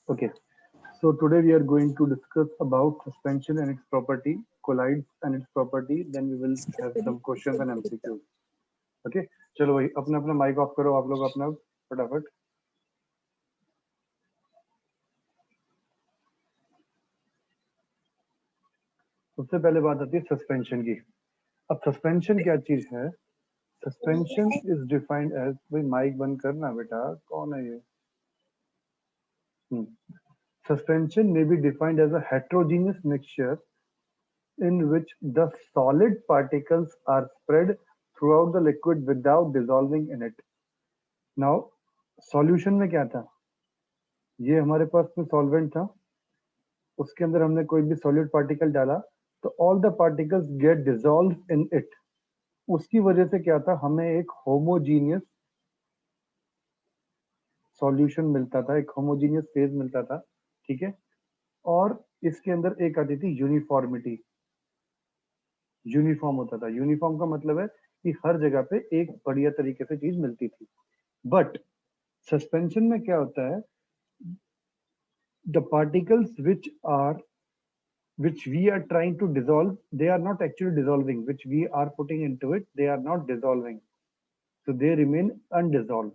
Okay, so today we are going to discuss about suspension and its property, collides and its property. Then we will have some questions and MCQs. Okay, चलो भाई अपना अपना mic off करो आप लोग अपना फटाफट. सबसे पहले बात आती है सस्पेंशन की. अब सस्पेंशन क्या चीज है? सस्पेंशन इज डिफाइंड एज, भाई माइक बंद करना बेटा, कौन है ये? Suspension may be defined as a heterogeneous mixture in which the solid particles are spread throughout the liquid without dissolving in it. Now, solution में क्या था? ये हमारे पास में solvent था, उसके अंदर हमने कोई भी solid particle डाला तो all the particles get dissolved in it. उसकी वजह से क्या था, हमें एक homogeneous सॉल्यूशन मिलता था, एक होमोजीनियस फेज मिलता था, ठीक है. और इसके अंदर एक आती थी यूनिफॉर्मिटी, यूनिफॉर्म होता था. यूनिफॉर्म का मतलब है कि हर जगह पे एक बढ़िया तरीके से चीज मिलती थी. बट सस्पेंशन में क्या होता है, the particles which we are trying to dissolve, they are not actually dissolving, which we are putting into it, they are not dissolving, so they remain undissolved,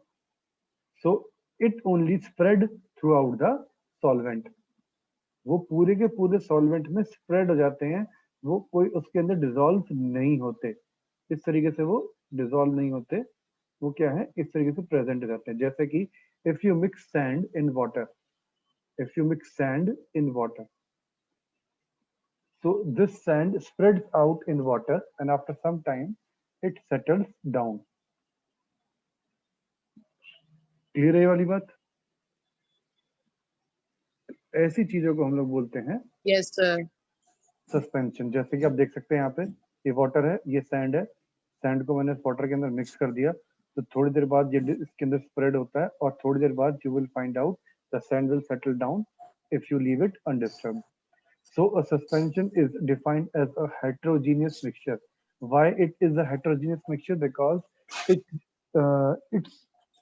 so it only spread throughout the solvent. वो पूरे के पूरे solvent में spread हो जाते हैं, वो कोई उसके अंदर डिसॉल्व नहीं होते. इस तरीके से वो डिसॉल्व नहीं होते, वो क्या है, इस तरीके से प्रेजेंट हो जाते हैं. जैसे कि if you mix sand in water, if you mix sand in water, so this sand spreads out in water and after some time it settles down. Clear है ये वाली बात? ऐसी चीजों को हम लोग बोलते हैं यस सर सस्पेंशन. जैसे कि आप देख सकते हैं यहाँ पे ये वाटर है, ये सैंड है, सैंड को मैंने वाटर के अंदर मिक्स कर दिया, तो थोड़ी देर बाद ये इसके अंदर स्प्रेड होता है और थोड़ी देर बाद you will find out the sand will settle down if you leave it undisturbed. So a suspension is defined as a heterogeneous mixture. Why it is a heterogeneous mixture? Because it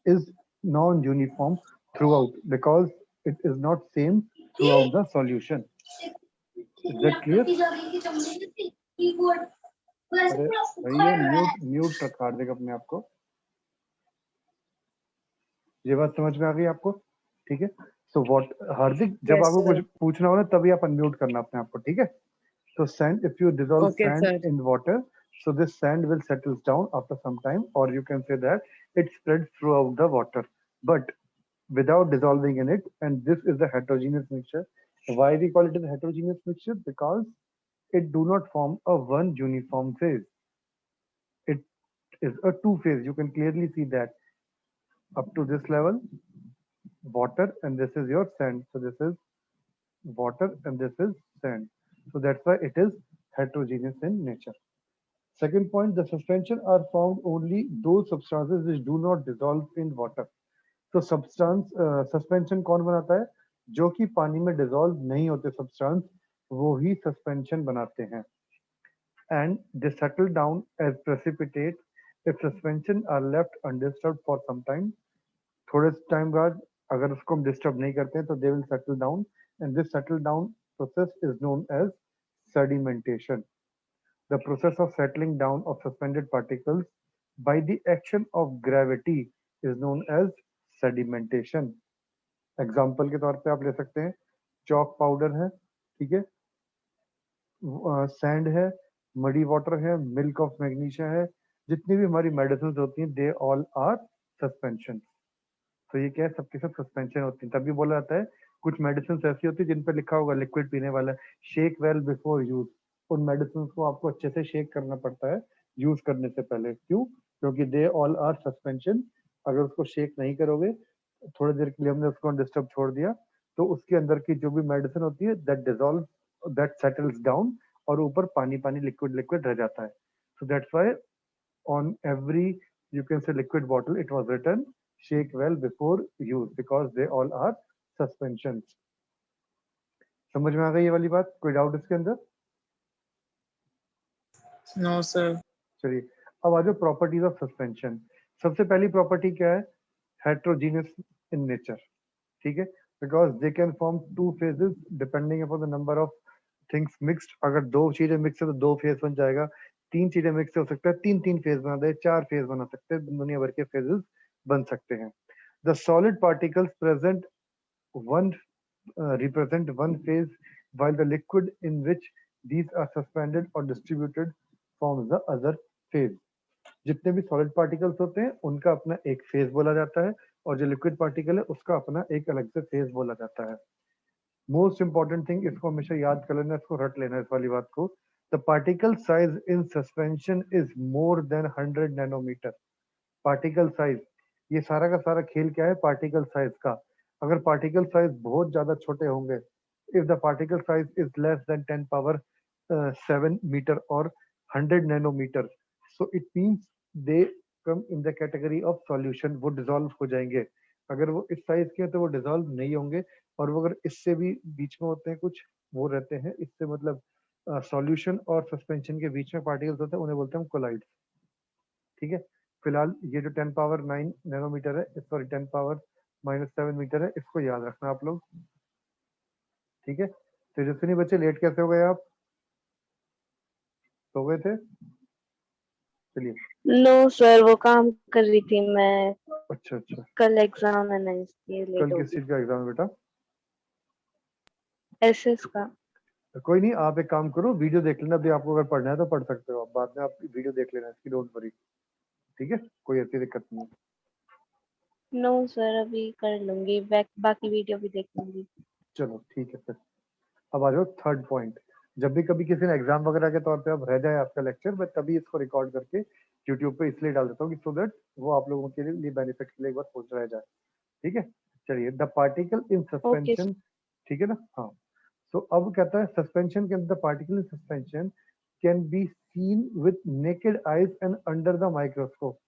is non-uniform throughout, because it is not same throughout the solution. Is that clear? अरे भैया mute रखा हार्दिक अपने आप को. ये बात समझ में आ गई आपको? ठीक है. सो व्हाट हार्दिक, जब Yes, आपको sir. कुछ पूछना हो ना तभी आप अनम्यूट करना अपने आप को, ठीक है? So sand, if you dissolve Okay, sand sir. in water, so this sand will settle down after some time, or you can say that it spreads throughout the water, but without dissolving in it. And this is the heterogeneous mixture. Why we call it a heterogeneous mixture? Because it do not form a one uniform phase. It is a two phase. You can clearly see that up to this level, water, and this is your sand. So this is water and this is sand. So that's why it is heterogeneous in nature. Second point, the suspension are found only those substances which do not dissolve in water. तो substance suspension कौन बनाता है? जो कि पानी में dissolve नहीं होते सब्सटेंस, वो ही सस्पेंशन बनाते हैं. And they settle down as precipitate if suspension are left undisturbed for some time. थोड़े टाइम बाद अगर उसको हम डिस्टर्ब नहीं करते हैं तो they will settle down, and this settle down process is known as sedimentation. The process of settling down of suspended particles by the action of gravity is known as sedimentation. Example के तौर पे आप ले सकते हैं, chalk powder है, ठीक है, सैंड है, मडी वाटर है, मिल्क ऑफ मैग्नीशिया है, जितनी भी हमारी मेडिसिन होती हैं दे ऑल आर सस्पेंशन. तो ये क्या है, सबके सब सस्पेंशन होती हैं. तभी बोला जाता है कुछ मेडिसिन ऐसी होती है जिन पर लिखा होगा लिक्विड पीने वाला, शेक वेल बिफोर यूज. उन मेडिसिन को आपको अच्छे से शेक करना पड़ता है यूज करने से पहले. क्यों? क्योंकि दे ऑल आर सस्पेंशन. अगर उसको शेक नहीं करोगे, थोड़ी देर के लिए हमने उसको डिस्टर्ब छोड़ दिया, तो उसके अंदर की जो भी मेडिसिन होती है that dissolve, that settles down, और ऊपर पानी पानी लिक्विड लिक्विड रह जाता है. So that's why on every you can say liquid bottle it was written shake well before use, because they all are suspensions. समझ में आ गई ये वाली बात? कोई डाउट इसके अंदर? No, sir. चलिए अब आ जाओ प्रॉपर्टीज ऑफ सस्पेंशन. सबसे पहली प्रॉपर्टी क्या है? Heterogeneous in nature. ठीक है, because they can form two phases depending upon the number of things mixed. अगर दो चीजें मिक्स है तो दो फेज बन जाएगा, तीन चीजें मिक्स हो सकता है तीन तीन फेज बना दे, चार फेज बना सकते हैं, दुनिया भर के फेजेस बन सकते हैं. The solid particles present one represent one phase, while the liquid in which these are suspended or distributed forms the other phase. जितने भी सॉलिड पार्टिकल्स होते हैं उनका अपना एक फेज बोला जाता है, और जो लिक्विड पार्टिकल है उसका अपना एक अलग से फेज बोला जाता है. मोस्ट इंपॉर्टेंट थिंग, इसको हमेशा याद कर लेना, इसको रट लेना इस वाली बात को. The particle size in suspension is more than 100 nanometre. Particle size, ये सारा का सारा खेल क्या है पार्टिकल साइज का. अगर पार्टिकल साइज बहुत ज्यादा छोटे होंगे, if the particle size is less than 10 power 7 metre और 100 nanometre, so it means they come in the category of solution, वो डिसॉल्व हो जाएंगे. अगर वो इस साइज के हैं तो वो डिसॉल्व नहीं होंगे, और वो अगर इससे भी बीच में होते हैं कुछ, वो रहते हैं इससे मतलब सॉल्यूशन और सस्पेंशन के बीच में पार्टिकल्स होते हैं, उन्हें बोलते हैं कोलाइड्स. ठीक है. फिलहाल ये जो 10 पावर 9 नैनोमीटर है, सॉरी 10 पावर -7 मीटर है, इसको याद रखना आप लोग. ठीक है. तेजस्विनी बच्चे लेट कैसे हो गए आप? सो गए थे? चलिए. नो सर, वो काम कर रही थी मैं. अच्छा अच्छा. कल एग्जाम है ना, इसलिए कल लेट हो किस गई. चीज का एग्जाम है बेटा? एसएस का. कोई नहीं, आप एक काम करो, वीडियो देख लेना. अभी आपको अगर पढ़ना है तो पढ़ सकते हो आप, बाद में आप वीडियो देख लेना इसकी, डोंट वरी. ठीक है, कोई ऐसी दिक्कत नहीं है. नो सर, अभी कर लूंगी, बाकी वीडियो भी देख लूंगी. चलो ठीक है फिर. अब आ जाओ थर्ड पॉइंट. जब भी कभी किसी ने एग्जाम वगैरह के तौर पे अब रह जाए आपका लेक्चर, मैं तभी इसको रिकॉर्ड करके यूट्यूब पे इसलिए डाल देता हूँ कि सो दैट वो आप लोगों के लिए बेनिफिट के लिए एक बार पहुंच रह जाए. ठीक है. चलिए, the particle in okay. Suspension. ठीक है ना. हाँ. सो अब कहता है सस्पेंशन के अंदर, the particle in suspension can be seen with naked eyes and under the microscope.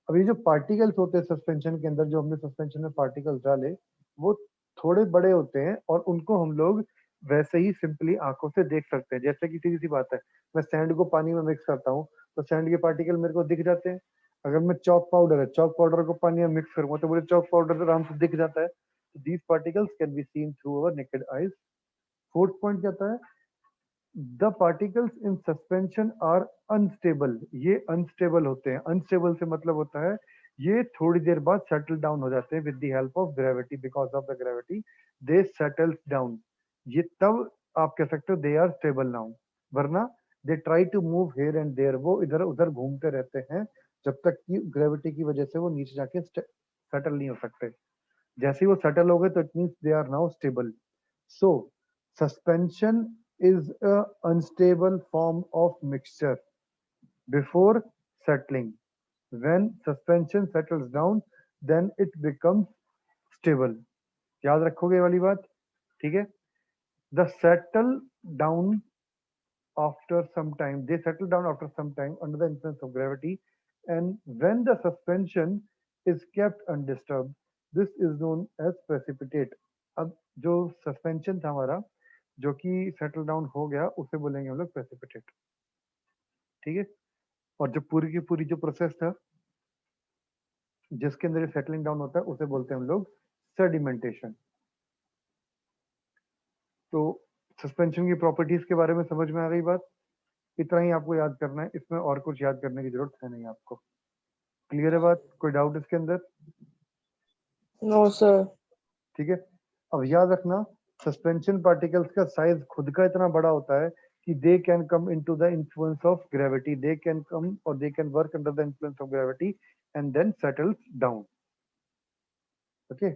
अब ये जो पार्टिकल्स होते हैं सस्पेंशन के अंदर, जो हमने सस्पेंशन में पार्टिकल्स डाले, वो थोड़े बड़े होते हैं और उनको हम लोग वैसे ही सिंपली आंखों से देख सकते हैं. जैसे कि सीधी सी बात है, मैं सैंड को पानी में मिक्स करता हूँ तो सैंड के पार्टिकल मेरे को दिख जाते हैं. अगर मैं चॉक पाउडर है, चॉक पाउडर को पानी में मिक्स करूंगा तो मुझे चॉक पाउडर आराम से दिख जाता है. These particles can be seen through our naked eyes. Fourth point कहता है the particles in suspension are unstable. ये अनस्टेबल होते हैं. अनस्टेबल से मतलब होता है ये थोड़ी देर बाद सेटल डाउन हो जाते हैं with the help of gravity. Because of the gravity they settles down. ये तब आप कह सकते हो दे आर स्टेबल नाउ. वरना they try to move here and there, वो इधर उधर घूमते रहते हैं जब तक कि ग्रेविटी की वजह से वो नीचे जाके सेटल नहीं हो सकते. जैसे ही वो सेटल हो गए तो it means they are now stable. So suspension is a unstable form of mixture before settling. When suspension settles down, then it becomes stable. याद रखोगे ये वाली बात. ठीक है. The settle down after some time, they settle down after some time under the influence of gravity, and when the suspension is kept undisturbed, this is known as precipitate. अब जो suspension था हमारा, जो कि सेटल डाउन हो गया, उसे बोलेंगे हम लोग प्रेसिपिटेट. ठीक है. और जो पूरी की पूरी जो प्रोसेस था जिसके अंदर सेटलिंग डाउन होता है, उसे बोलते हैं हम लोग सेडिमेंटेशन. तो सस्पेंशन की प्रॉपर्टीज के बारे में समझ में आ गई बात. इतना ही आपको याद करना है, इसमें और कुछ याद करने की जरूरत है नहीं आपको. क्लियर है बात? कोई डाउट इसके अंदर? No sir. ठीक है. अब याद रखना, सस्पेंशन पार्टिकल्स का साइज खुद का इतना बड़ा होता है कि they can come into the influence of gravity. They can come और they can work under the influence of gravity and then settles down. Okay.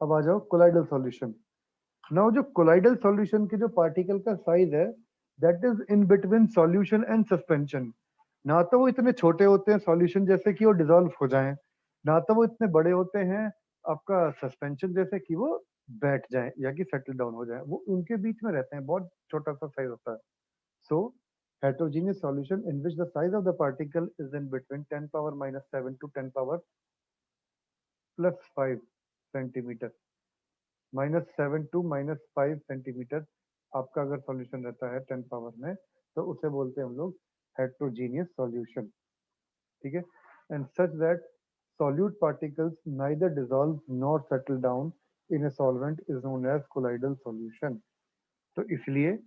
अब आ जाओ कोलाइडल सॉल्यूशन. नाउ जो कोलाइडल सॉल्यूशन के जो पार्टिकल का साइज है, that is in between solution and suspension. ना तो वो इतने छोटे होते हैं सॉल्यूशन जैसे कि वो डिसॉल्व हो जाएं, ना तो वो इतने बड़े होते हैं आपका सस्पेंशन जैसे कि वो बैठ जाएं या कि सेटल डाउन हो जाएं. वो उनके बीच में रहते हैं, बहुत छोटा सा साइज होता है. सो heterogeneous solution in which the size of the particle is in between 10 power -7 to 10 power +5 centimetre, -7 to -5 centimetre आपका अगर सॉल्यूशन रहता है 10 पावर में, तो उसे बोलते हैं हम लोग हेट्रोजीनियस सॉल्यूशन. ठीक है. And such that solute particles neither dissolve nor settle down in a solvent is known as colloidal solution. तो इसलिए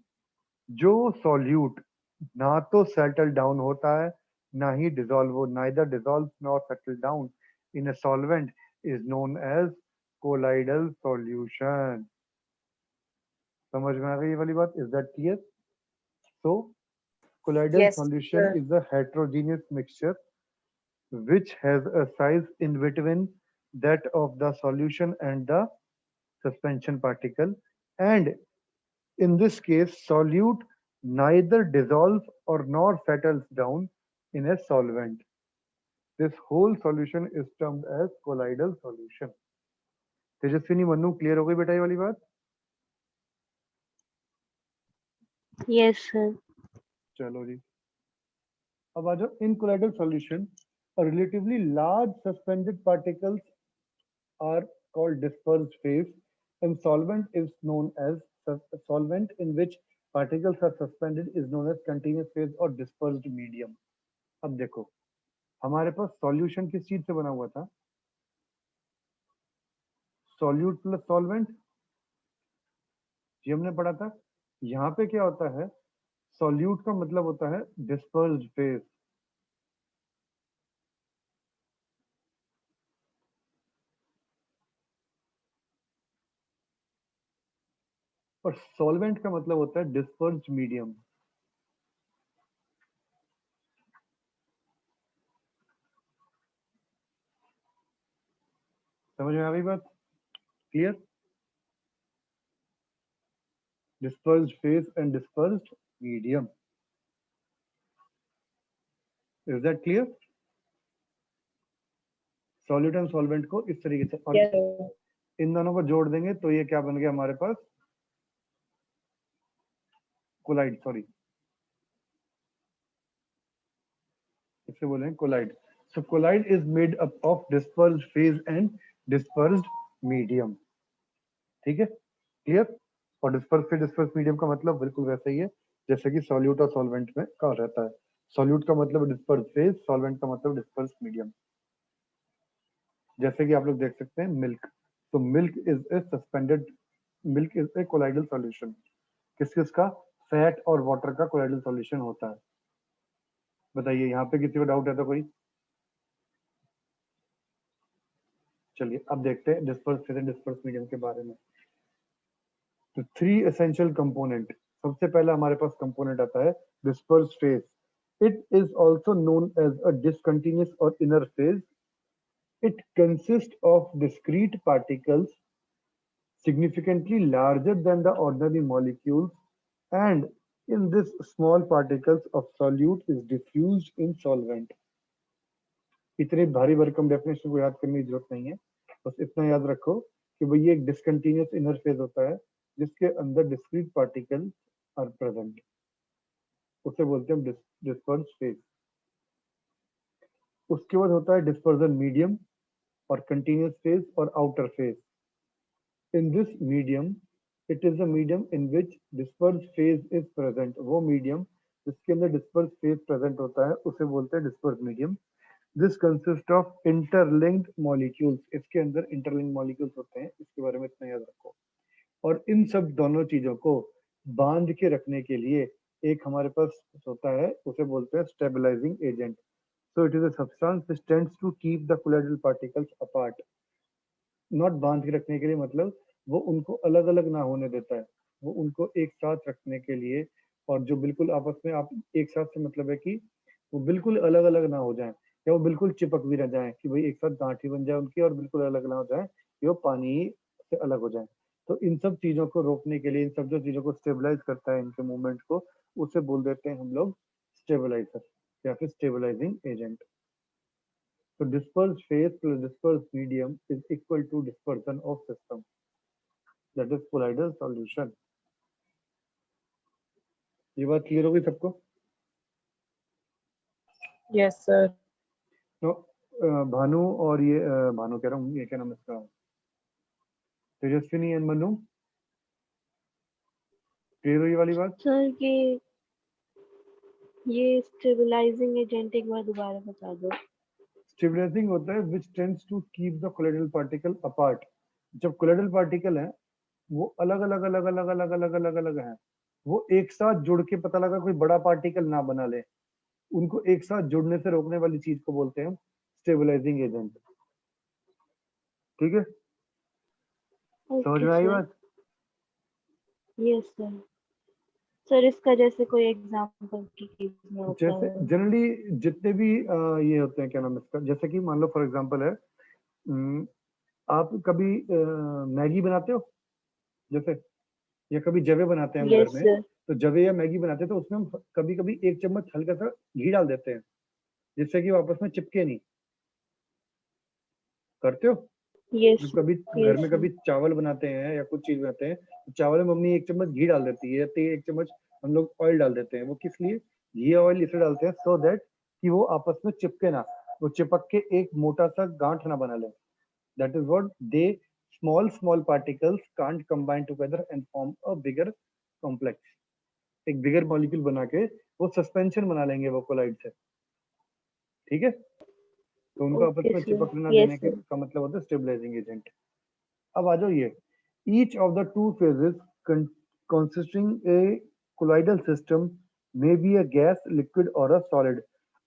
जो solute ना तो settle down होता है ना ही dissolve हो, neither dissolves nor settle down in a solvent is known as colloidal solution. समझ में आ गई ये वाली बात? Is that clear? So colloidal Yes, solution sir. is a heterogeneous mixture which has a size in between that of the solution and the suspension particle, and in this case solute neither dissolves or nor settles down in a solvent. This whole solution is termed as colloidal solution. Tejaswini Mannu clear हो गई बेटा ये वाली बात? Yes, sir. चलो जी अब आ जाओ in colloidal solution a relatively large suspended particles are called dispersed phase and solvent is known as solvent in which particles are suspended is known as continuous phase or dispersed medium. अब देखो हमारे पास solution किस चीज से बना हुआ था? Solute plus solvent, ये हमने पढ़ा था। यहाँ पे क्या होता है? सॉल्यूट का मतलब होता है डिस्पर्स्ड फेज और सॉल्वेंट का मतलब होता है डिस्पर्स्ड मीडियम। समझ में आ गई बात? Clear? dispersed phase and dispersed medium. Is that clear? Solute and solvent को इस तरीके से और Yes, sir. इन दोनों को जोड़ देंगे तो ये क्या बन गया हमारे पास? कोलाइड, सॉरी इसे बोलेंगे colloid. So colloid is made up of dispersed phase and dispersed medium. ठीक है, क्लियर? और डिस्पर्स मीडियम का मतलब बिल्कुल वैसा ही है जैसे कि सॉल्यूट और सॉल्वेंट में का रहता है। सॉल्यूट का मतलब डिस्पर्स फेज, सॉल्वेंट का मतलब डिस्पर्स मीडियम। जैसे कि आप लोग देख सकते हैं मिल्क, तो milk is a suspended, milk is a colloidal solution. किस किस का? फैट और वाटर का कोलाइडल सॉल्यूशन होता है। बताइए यहाँ पे किसी को डाउट है तो कोई? चलिए अब देखते हैं disperse phase and disperse medium के बारे में। तो थ्री एसेंशियल कंपोनेंट, सबसे पहला हमारे पास कंपोनेंट आता है disperse phase. It is also known as a discontinuous और inner phase. It consist of discrete particles significantly larger than the ordinary molecules, and in this small particles of solute is diffused in solvent. इतने भारी भरकम definition को याद करने की जरूरत नहीं है, बस इतना याद रखो कि भाई ये एक डिसकंटिन्यूअस इनर फेज होता है जिसके अंदर डिस्क्रीट पार्टिकल आर प्रेजेंट, उसे बोलते हैं डिस्पर्स फेज। उसके बाद होता है डिस्पर्जन मीडियम और कंटिन्यूअस फेज और outer phase. In this medium, it is a medium in which dispersed phase is present. वो medium जिसके अंदर dispersed phase present होता है उसे बोलते हैं dispersed medium. This consists of interlinked molecules. इसके अंदर interlinked molecules होते हैं, इसके बारे में इतना याद रखो। और इन सब दोनों चीजों को बांध के रखने के लिए एक हमारे पास होता है, उसे बोलते हैं stabilizing agent. So it is a substance which tends to keep the colloidal particles apart. Not बांध के रखने के लिए मतलब वो उनको अलग अलग ना होने देता है, वो उनको एक साथ रखने के लिए। और जो बिल्कुल आपस में आप एक साथ से मतलब है कि वो बिल्कुल अलग अलग ना हो जाए या वो बिल्कुल चिपक भी ना जाए कि भाई एक साथ गांठ ही बन जाए उनकी और बिल्कुल अलग ना हो जाए कि वो पानी से अलग हो जाए। तो इन सब चीजों को रोकने के लिए, इन सब जो चीजों को स्टेबलाइज करता है इनके मूवमेंट को, उसे बोल देते हैं हम लोग स्टेबलाइजर या फिर stabilising agent. So dispersed phase plus dispersed medium is equal to dispersion of system. That is colloidal solution. ये बात क्लियर हो गई सबको? Yes, sir. तो भानु और ये भानु कह रहा हूँ, ये क्या नाम है इसका, तेजस्विनी एंड मनु, क्लियर हुई वाली बात? सर ये स्टेबलाइजिंग एजेंट एक बार दोबारा बता दो। स्टेबलाइजिंग होता है which tends to keep the colloidal particle apart. जब कोलाइडल पार्टिकल है वो अलग अलग अलग अलग अलग अलग अलग अलग है, वो एक साथ जुड़ के पता लगा कोई बड़ा पार्टिकल ना बना ले, उनको एक साथ जुड़ने से रोकने वाली चीज को बोलते हैं स्टेबलाइजिंग एजेंट। ठीक है, समझ ओके में आई सर। बात? Yes sir. सर इसका जैसे कोई एग्जांपल की केस में होता जैसे है। जनरली जितने भी ये होते हैं, क्या नाम है इसका, जैसे कि मान लो फॉर एग्जांपल है, आप कभी मैगी बनाते हो जैसे, या कभी जवे बनाते हैं हम घर यस में, सर। तो जवे या मैगी बनाते हैं तो उसमें हम कभी कभी एक चम्मच हल्का सा घी डाल देते हैं, जिससे कि वो आपस में चिपके नहीं। करते हो? यस जो कभी घर यस में सर। कभी चावल बनाते हैं या कुछ चीज बनाते हैं, तो चावल में मम्मी एक चम्मच घी डाल देती है या एक चम्मच हम लोग ऑयल डाल देते हैं। वो किस लिए घी या ऑयल इसलिए डालते हैं, सो दैट कि वो आपस में चिपके ना, वो चिपक के एक मोटा सा गांठ ना बना ले। That is what they, small small particles can't combine together and form a bigger complex. एक बिगर मॉलिक्यूल बना के वो सस्पेंशन बना लेंगे वो कोलाइड से। ठीक है, तो उनको आपस ओके में सर। चिपकने ना देने यस के सर। का मतलब होता है स्टेबलाइजिंग एजेंट। अब आ जाओ ये, each of the two phases consisting A colloidal system may be a gas, liquid और अ सॉलिड।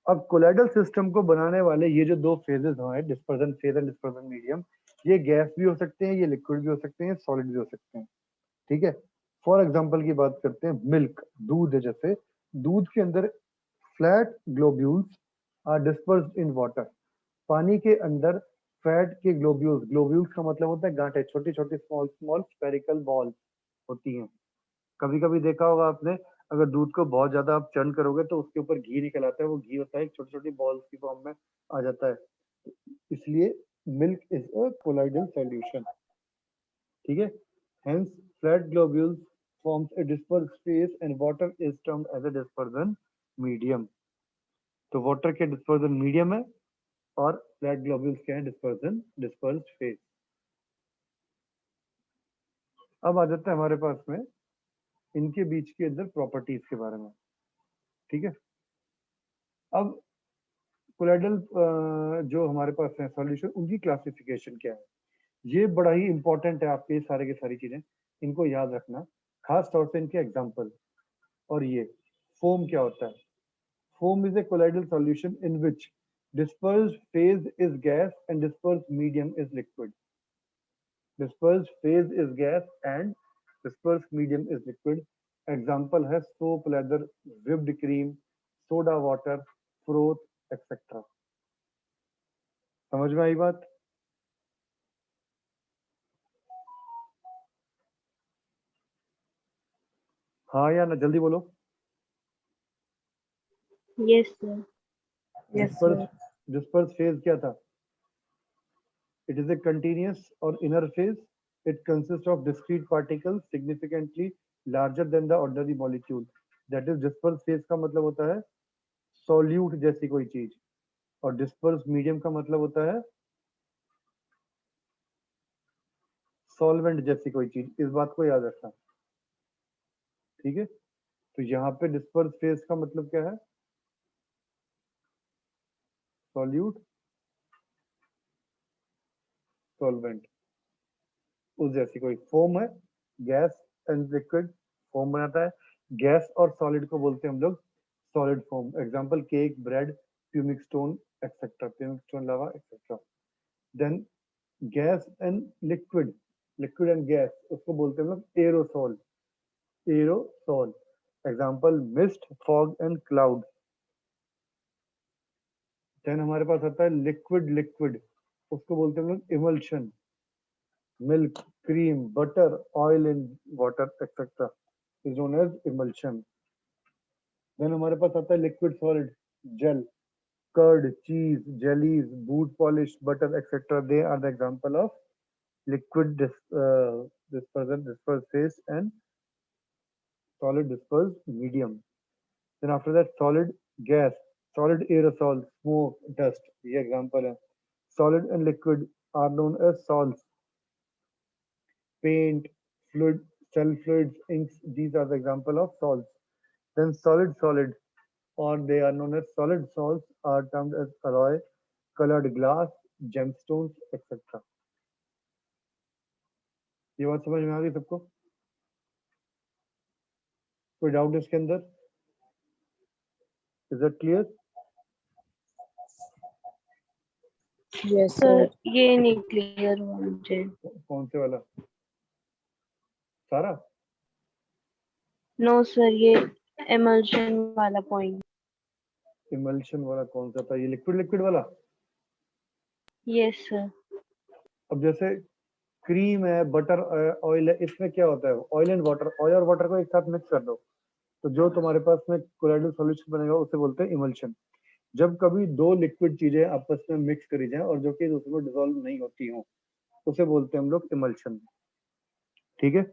अब कोलाइडल सिस्टम को बनाने वाले ये जो दो फेजेस हैं, dispersion phase and dispersion medium, ये गैस भी हो सकते हैं, ये लिक्विड भी हो सकते हैं, सॉलिड भी हो सकते हैं। ठीक है, फॉर एग्जाम्पल की बात करते हैं, मिल्क, दूध है जैसे, दूध के अंदर fat globules are dispersed in water. पानी के अंदर फैट के ग्लोब्यूल्स, ग्लोब्यूल्स का मतलब होता है गांठें, छोटी छोटी स्मॉल स्मॉल स्फेरिकल बॉल्स होती हैं। कभी कभी देखा होगा आपने, अगर दूध को बहुत ज्यादा आप चर्न करोगे तो उसके ऊपर घी निकल आता है, वो घी होता है छोटी छोटी बॉल्स की फॉर्म में आ जाता है, इसलिए milk is a colloidal solution. ठीक है, hence flat globules forms a dispersed phase and water is termed as a dispersion medium। तो वाटर के डिस्पर्जन मीडियम है और फ्लैट ग्लोब्यूल्स के हैं डिस्पर्जन डिस्पर्स्ड फेज। अब आ जाता है हमारे पास में इनके बीच के अंदर प्रॉपर्टीज के बारे में। ठीक है, अब कोलाइडल जो हमारे पास है सॉल्यूशन, उनकी क्लासिफिकेशन क्या है, ये बड़ा ही इंपॉर्टेंट है आपके सारे के सारी चीजें, इनको याद रखना, खास तौर से इनके एग्जाम्पल। और ये फोम क्या होता है, foam is a colloidal solution in which dispersed phase is gas and dispersed medium is liquid। dispersed phase is gas and dispersed medium is liquid। Example है soap, lather, whipped cream, soda water, froth, etcetera. समझ में आई बात? हाँ या ना, जल्दी बोलो। Yes sir. Yes disperse sir. Disperse phase क्या था? It is a continuous or inner phase. It consists of discrete particles significantly larger than the ordinary molecule। That is dispersed phase का मतलब होता है solute जैसी कोई चीज, और dispersed medium का मतलब होता है solvent जैसी कोई चीज। इस बात को याद रखना। ठीक है, तो यहाँ पे dispersed phase का मतलब क्या है? solute, solvent, उस जैसी कोई फोम है, गैस एंड लिक्विड फोम बनाता है। गैस और सॉलिड को बोलते हैं हम लोग solid foam. Example cake, bread, pumice stone etcetera, pumice stone lava etcetera. Then gas and liquid, liquid and gas, उसको बोलते हैं हम लोग aerosol, aerosol. Example mist, fog and cloud. Then हमारे पास आता है लिक्विड, लिक्विड उसको बोलते हैं हम लोग emulsion, milk, cream, butter, oil in water, etc. is known as emulsion। Then हमारे पास आता है liquid solid, gel, curd, cheese, jellies, boot polish, butter, etc. They are the example of liquid dispersed, dispersed phase and solid dispersed medium। Then after that solid gas, solid aerosol, smoke, dust, ये example है। Solid and liquid are known as salts, paint, fluid, cell fluids, inks, these are the example of salts। Then solid solid, or they are known as solid salts, are termed as alloy, colored glass, gemstones, etc. ये बात समझ में आ गई सबको? कोई doubt इसके अंदर? Is that clear? Yes, sir sir. ये नहीं क्लियर हुआ मुझे। कौन से वाला? सारा? नो सर, ये एमल्शन वाला पॉइंट। इमल्शन वाला कौन सा था? ये लिक्विड लिक्विड वाला? Yes sir. अब जैसे क्रीम है, बटर ऑयल है, इसमें क्या होता है? ऑयल एंड वाटर, ऑयल और वाटर को एक साथ मिक्स कर दो तो जो तुम्हारे पास में कोलाइडल सॉल्यूशन बनेगा उसे बोलते हैं इमल्शन। जब कभी दो लिक्विड चीजें आपस में मिक्स करी जाए और जो कि दूसरे में डिसॉल्व नहीं होती हो उसे बोलते हैं हम लोग इमल्शन। ठीक है?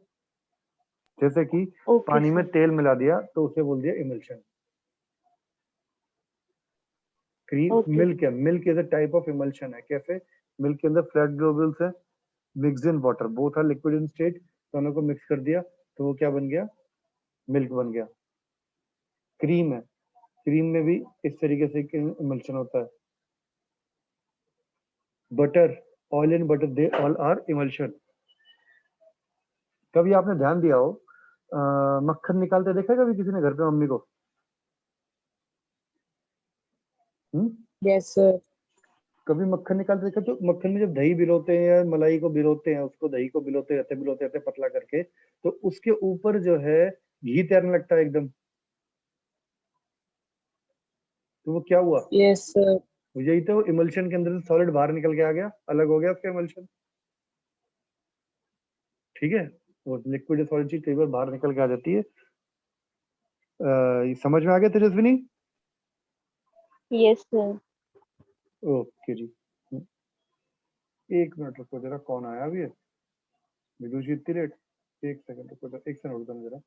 जैसे कि ओके पानी में सर। तेल मिला दिया तो उसे बोल दिया इमल्शन। क्रीम ओके मिल्क है, milk is a type of emulsion है। कैसे? मिल्क के अंदर फ्लैट ग्लोब्यूल्स है, mix in water, both are liquid in state, दोनों को मिक्स कर दिया तो वो क्या बन गया? मिल्क बन गया। क्रीम है, क्रीम में भी इस तरीके से इमल्शन होता है। Butter, oil and butter, they all are emulsion. कभी आपने ध्यान दिया हो मक्खन निकालते देखा है कभी किसी ने घर पे मम्मी को? Yes, sir. कभी मक्खन निकालते देखा? तो मक्खन में जब दही भिगोते हैं या मलाई को भिगोते हैं, उसको दही को भिगोते रहते पतला करके, तो उसके ऊपर जो है घी तैरने लगता है एकदम। तो वो क्या हुआ? Yes, sir. यही तो इमल्शन के अंदर से सॉलिड बाहर निकल के आ गया, अलग हो गया उसका इमल्शन। ठीक है? वो लिक्विड सॉलिड चीज कई बार बाहर निकल के आ जाती है। ये समझ में आ गया तेजस्विनी? Yes sir. ओके जी। एक मिनट रुको जरा, कौन आया अभी? विदुषी इतनी लेट? एक सेकंड रुको जरा, एक सेकंड रुको जरा।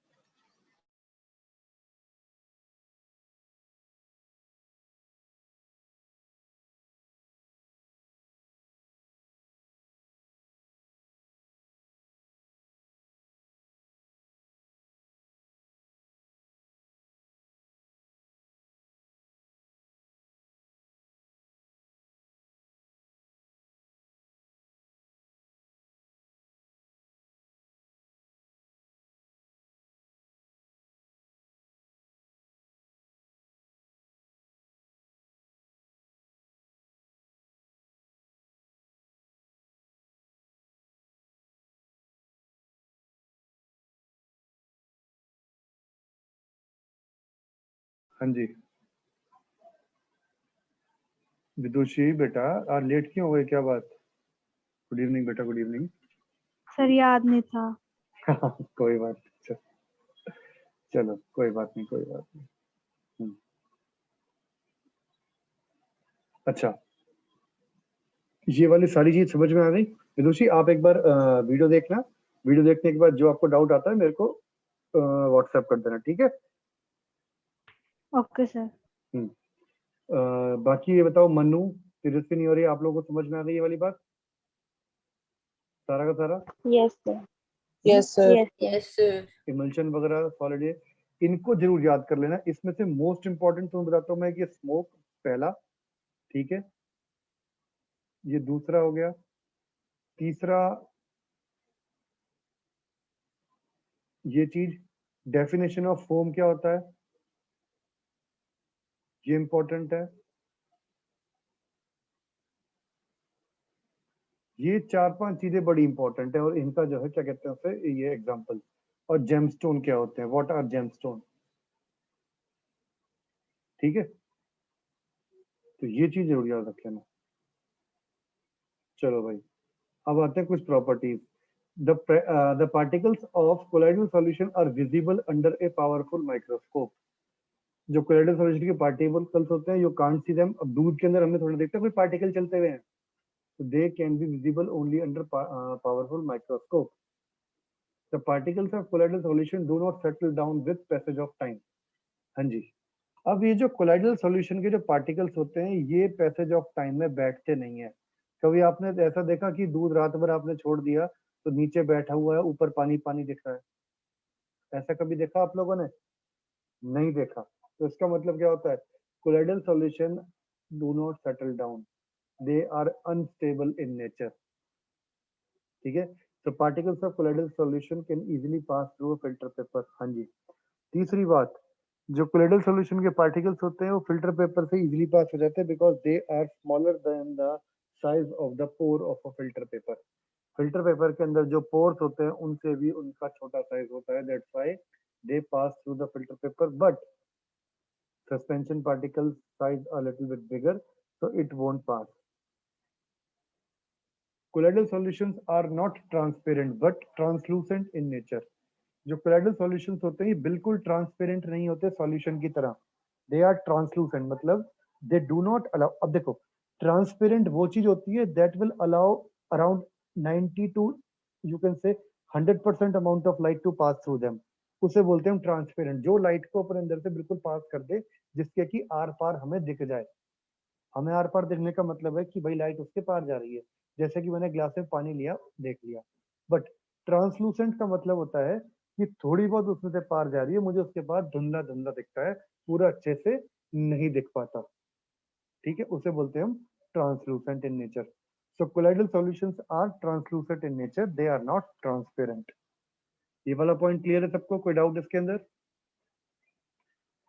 हाँ जी विदुषी बेटा, आज लेट क्यों हो गए? क्या बात? गुड इवनिंग बेटा, गुड इवनिंग। सर याद नहीं था। कोई बात नहीं, चलो कोई बात नहीं, कोई बात नहीं। अच्छा, ये वाली सारी चीज समझ में आ गई? विदुषी आप एक बार वीडियो देखना, वीडियो देखने के बाद जो आपको डाउट आता है मेरे को व्हाट्सएप कर देना, ठीक है? Okay sir. बाकी ये बताओ मनु, तेजस्विनी और ये आप लोगों को समझ में आ गई ये वाली बात सारा का सारा? Yes sir. Yes, sir. Yes sir. Yes, sir. Emulsion वगैरह सॉलिड, इनको जरूर याद कर लेना। इसमें से मोस्ट इंपॉर्टेंट तुम्हें बताता हूँ मैं कि स्मोक पहला, ठीक है? ये दूसरा हो गया। तीसरा ये चीज, डेफिनेशन ऑफ फोम क्या होता है, ये इंपॉर्टेंट है। ये चार पांच चीजें बड़ी इंपॉर्टेंट है और इनका जो है क्या कहते हैं उसे, ये एग्जांपल। और जेमस्टोन क्या होते हैं, व्हाट आर जेमस्टोन? ठीक है? तो ये चीज जरूर याद रख लेना। चलो भाई, अब आते हैं कुछ properties. The particles of colloidal solution are visible under a powerful microscope. जो कोलाइडल सॉल्यूशन के पार्टिकल्स होते हैं, यू कांट सी देम। अब दूध के अंदर हमने थोड़ा देखता है कोई पार्टिकल चलते हुए हैं, तो they can be visible only under powerful microscope. The particles of colloidal solution do not settle down with passage of time. हाँ जी। अब ये जो कोलाइडल सॉल्यूशन के जो पार्टिकल्स होते हैं, ये पैसेज ऑफ टाइम में बैठते नहीं है। कभी आपने ऐसा देखा कि दूध रात भर आपने छोड़ दिया तो नीचे बैठा हुआ है, ऊपर पानी पानी दिख रहा है? ऐसा कभी देखा आप लोगों ने? नहीं देखा। तो इसका मतलब क्या होता है? Colloidal solution do not settle down. they are unstable in nature. ठीक है, so particles of colloidal solution can easily pass through a filter paper. हाँ जी, तीसरी बात, जो colloidal solution के particles होते हैं वो filter paper से easily pass हो जाते हैं because they are smaller than the size of the pore of a filter paper. Filter paper के अंदर जो पोर्स होते हैं उनसे भी उनका छोटा साइज होता है, that's why they pass through the filter paper, but suspension particle size a little bit bigger, so it won't pass. Colloidal solutions are not transparent but translucent in nature. जो colloidal solutions होते हैं ये बिल्कुल transparent नहीं होते solution की तरह, they are translucent, मतलब दे डू नॉट अलाउ। अब देखो, ट्रांसपेरेंट वो चीज होती है that will allow around 90 to you can say 100% amount of light to pass through them, उसे बोलते हैं हम ट्रांसपेरेंट, जो लाइट को अपने अंदर से बिल्कुल पास कर दे जिसके कि आर पार हमें दिख जाए। हमें आर पार दिखने का मतलब है कि भाई लाइट उसके पार जा रही है, जैसे कि मैंने ग्लास में पानी लिया देख लिया। बट ट्रांसलूसेंट का मतलब होता है कि थोड़ी बहुत उसमें से पार जा रही है, मुझे उसके बाद धुंधला धुंधला दिखता है, पूरा अच्छे से नहीं दिख पाता। ठीक है, उसे बोलते हैं हम translucent in nature. So colloidal solutions are translucent in nature, they are not transparent. ये वाला पॉइंट क्लियर है सबको, कोई डाउट इसके अंदर?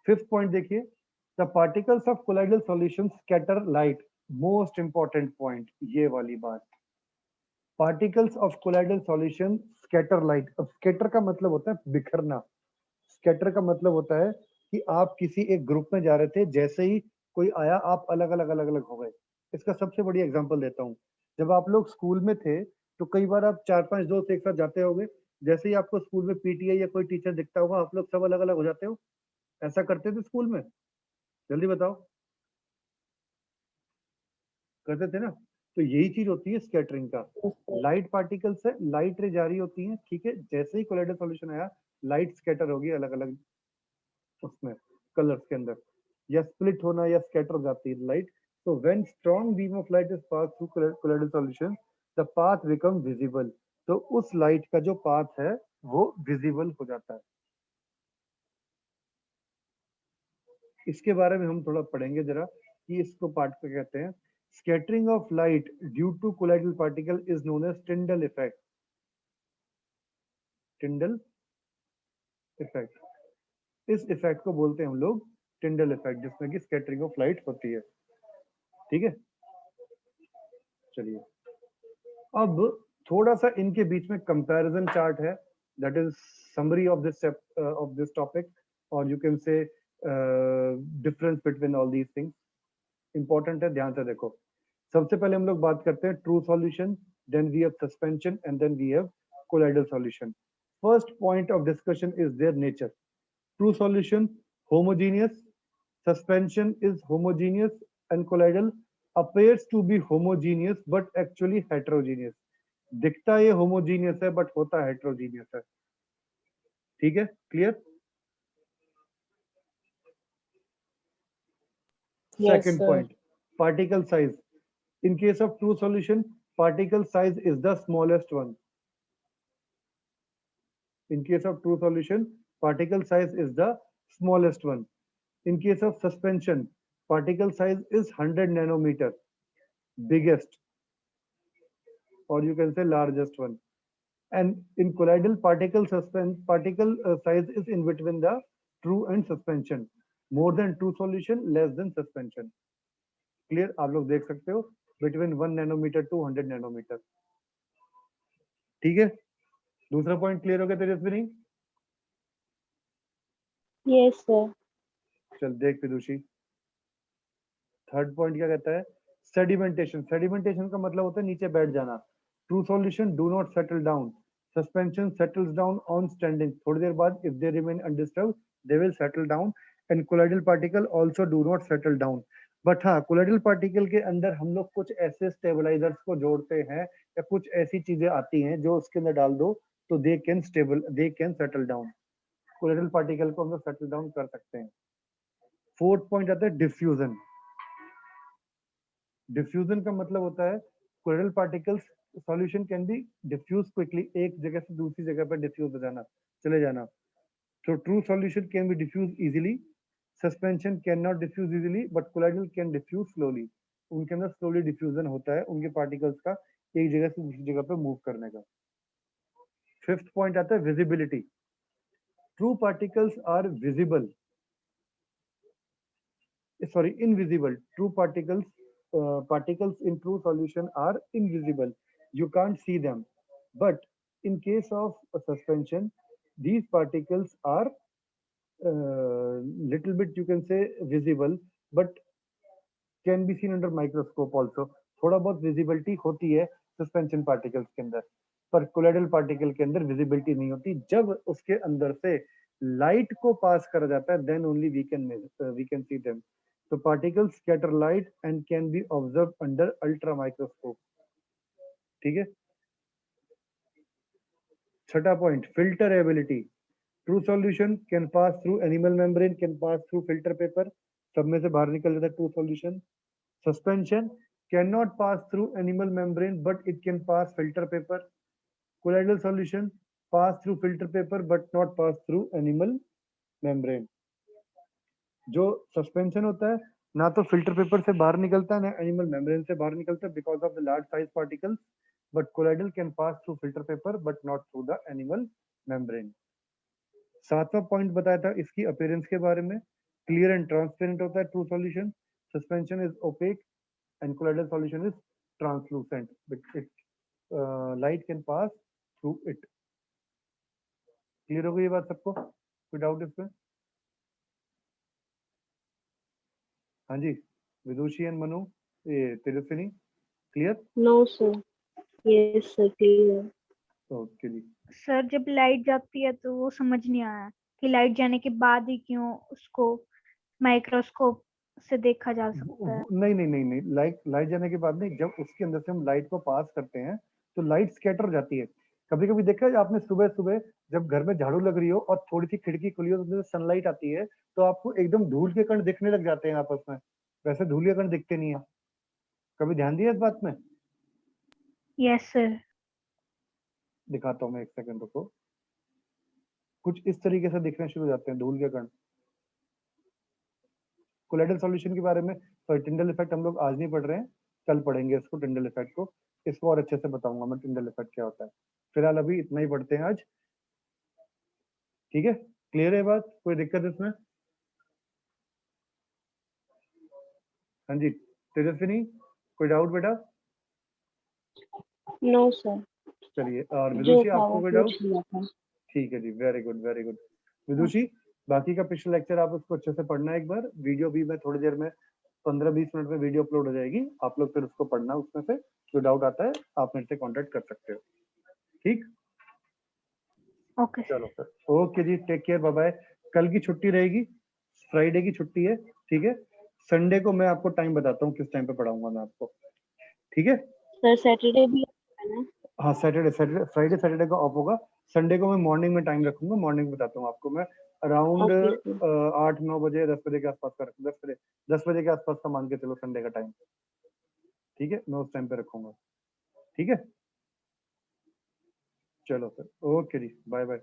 फिफ्थ पॉइंट देखिए, the particles of colloidal solutions scatter light. Most important point ये वाली बात, particles of colloidal solution scatter light. अब स्कैटर का मतलब होता है बिखरना, स्कैटर का मतलब होता है कि आप किसी एक ग्रुप में जा रहे थे, जैसे ही कोई आया आप अलग अलग अलग अलग हो गए। इसका सबसे बढ़िया एग्जांपल देता हूँ, जब आप लोग स्कूल में थे तो कई बार आप 4-5 दोस्त एक साथ जाते होंगे, जैसे ही आपको स्कूल में पीटीआई या कोई टीचर दिखता होगा आप लोग सब अलग अलग हो जाते हो। ऐसा करते थे स्कूल में? जल्दी बताओ, करते थे ना? तो यही चीज होती है स्कैटरिंग का। Yes, sir. लाइट पार्टिकल से लाइट रे जारी होती है, ठीक है, जैसे ही कोलाइडल सॉल्यूशन आया लाइट स्कैटर होगी अलग अलग उसमें कलर्स के अंदर, या स्प्लिट होना या स्कैटर हो जाती है light. so when strong beam of light is passed through colloidal solution, the path become visible, तो उस लाइट का जो पाथ है वो विजिबल हो जाता है। इसके बारे में हम थोड़ा पढ़ेंगे जरा कि इसको पार्ट को कहते हैं। Scattering of light due to colloidal particle is known as Tyndall effect. Tyndall effect, इस इफेक्ट को बोलते हैं हम लोग टिंडल इफेक्ट, जिसमें कि स्कैटरिंग ऑफ लाइट होती है। ठीक है, चलिए अब थोड़ा सा इनके बीच में कंपैरिजन चार्ट है, that is summary of this topic, और you can say difference between all these things. Important है, ध्यान से देखो। सबसे पहले हम लोग बात करते हैं true solution, then we have suspension and then we have colloidal solution. First point of discussion is their nature. True solution homogeneous, suspension is homogeneous, and colloidal appears to be homogeneous but actually heterogeneous। दिखता ये homogeneous है but होता heterogeneous है। ठीक है, clear? Yes, Second sir. point, particle size. In case of true solution, particle size is the smallest one. In case of true solution, particle size is the smallest one. In case of suspension, particle size is 100 nanometer, biggest, or you can say largest one. And in colloidal particle size is in between the true and suspension, more than true solution, less than suspension। Clear? आप लोग देख सकते हो between 1 nanometre to 100 nanometre. ठीक है, दूसरा point clear हो गया तेजस्विनी? Yes, sir. चल देख विदुषी, थर्ड पॉइंट क्या कहता है? सेडिमेंटेशन। सेडिमेंटेशन का मतलब होता है नीचे बैठ जाना। True solution do not settle down, suspension settles down on standing, थोड़ी देर बाद if they remain undisturb they will settle down, and colloidal particle also do not settle down. But हाँ, कोलाइडल पार्टिकल के अंदर हम लोग कुछ ऐसे स्टेबलाइजर्स को जोड़ते हैं या कुछ ऐसी चीजें आती हैं जो उसके अंदर डाल दो तो they can settle down. Colloidal particle को हम लोग सेटल डाउन कर सकते हैं। फोर्थ पॉइंट आता है डिफ्यूजन। डिफ्यूजन का मतलब होता है colloidal particles solution can be diffuse quickly, एक जगह से दूसरी जगह पर डिफ्यूज हो जाना, चले जाना। तो true solution can be diffuse easily, suspension can not diffuse easily, but colloidal can diffuse slowly. उनके अंदर स्लोली डिफ्यूजन होता है उनके पार्टिकल्स का एक जगह से दूसरी जगह पे मूव करने का। फिफ्थ पॉइंट आता है visibility. True particles are visible, sorry, invisible. True particles in true solution are invisible. You can't see them. But in case of a suspension, these particles are little bit, you can say, visible, but can be seen under microscope also. थोड़ा बहुत visibility होती है suspension particles के अंदर, पर colloidal particle के अंदर visibility नहीं होती। जब उसके अंदर से light को pass करा जाता है, then only we can see them. So particles scatter light and can be observed under ultra microscope. ठीक है। छठा point, filter ability. True solution can pass through animal membrane, can pass through filter paper. सब में से बाहर निकल जाता है true solution. Suspension cannot pass through animal membrane, but it can pass filter paper. Colloidal solution pass through filter paper, but not pass through animal membrane. जो suspension होता है ना तो फिल्टर पेपर से बाहर निकलता है ना एनिमल मेम्ब्रेन से बाहर निकलता है because of the large size particles, but colloidal can pass through filter paper but not through the animal membrane. सातवां पॉइंट बताया था इसकी अपीयरेंस के बारे में, क्लियर एंड ट्रांसपेरेंट होता है true solution, suspension is opaque and colloidal solution is translucent, it light can pass through it. Clear हो गई ये बात सबको? कोई डाउट इसमें? हाँ जी, विदुषी एंड मनु, ये Tejaswini, clear? No sir, yes sir, clear. Okay जी। सर जब लाइट जाती है तो वो समझ नहीं आया कि लाइट जाने के बाद ही क्यों उसको माइक्रोस्कोप से देखा जा सकता है। नहीं नहीं नहीं नहीं, लाइट जाने के बाद नहीं, जब उसके अंदर से हम लाइट को पास करते हैं तो लाइट स्कैटर जाती है। कभी कभी देखा है आपने सुबह सुबह जब घर में झाड़ू लग रही हो और थोड़ी सी खिड़की खुली हो तो उसमें सनलाइट आती है तो आपको एकदम धूल के कण दिखने लग जाते हैं आपस में, वैसे धूल के कण दिखते नहीं है। कभी ध्यान दिया इस बात में? Yes sir. दिखाता हूँ मैं, एक सेकंड रुको। कुछ इस तरीके से दिखने शुरू हो जाते हैं धूल के कण। कोलाइडल सॉल्यूशन के बारे में टिंडल इफेक्ट हम लोग आज नहीं पढ़ रहे हैं, कल पढ़ेंगे इसको, टिंडल इफेक्ट को। इसको और अच्छे से बताऊंगा मैं टिंडल इफेक्ट क्या होता है। फिलहाल अभी इतना ही पढ़ते हैं आज, ठीक है? क्लियर है बात? कोई दिक्कत इसमें? हाँ जी तेजस्विनी, कोई डाउट बेटा? नो सर, चलिए, और जो विदुषी था आपको वो कोई पूछ डाउट? लिया था। ठीक है जी, वेरी गुड वेरी गुड। विदुषी, बाकी का पिछला लेक्चर आप उसको अच्छे से पढ़ना एक बार, वीडियो भी मैं थोड़ी देर में 15-20 मिनट में वीडियो अपलोड हो जाएगी, आप लोग फिर उसको पढ़ना, उसमें से जो डाउट आता है आप मेरे से कांटेक्ट कर सकते हो, ठीक? ओके चलो सर, ओके जी, टेक केयर, बाय बाय। कल की छुट्टी रहेगी, फ्राइडे की छुट्टी है, ठीक है? संडे को मैं आपको टाइम बताता हूँ किस टाइम पे पढ़ाऊंगा मैं आपको, ठीक है? सर सैटरडे भी है ना? हाँ, सैटरडे फ्राइडे सैटरडे का ऑफ होगा। संडे को मैं मॉर्निंग में टाइम रखूंगा, मॉर्निंग बताता हूँ आपको मैं, अराउंड ओके सर। 8-9 बजे, 10 बजे के आसपास का, 10 बजे के आसपास का मान के चलो संडे का टाइम, ठीक है? मैं उस टाइम पे रखूंगा, ठीक है? चलो सर, ओके जी, बाय बाय।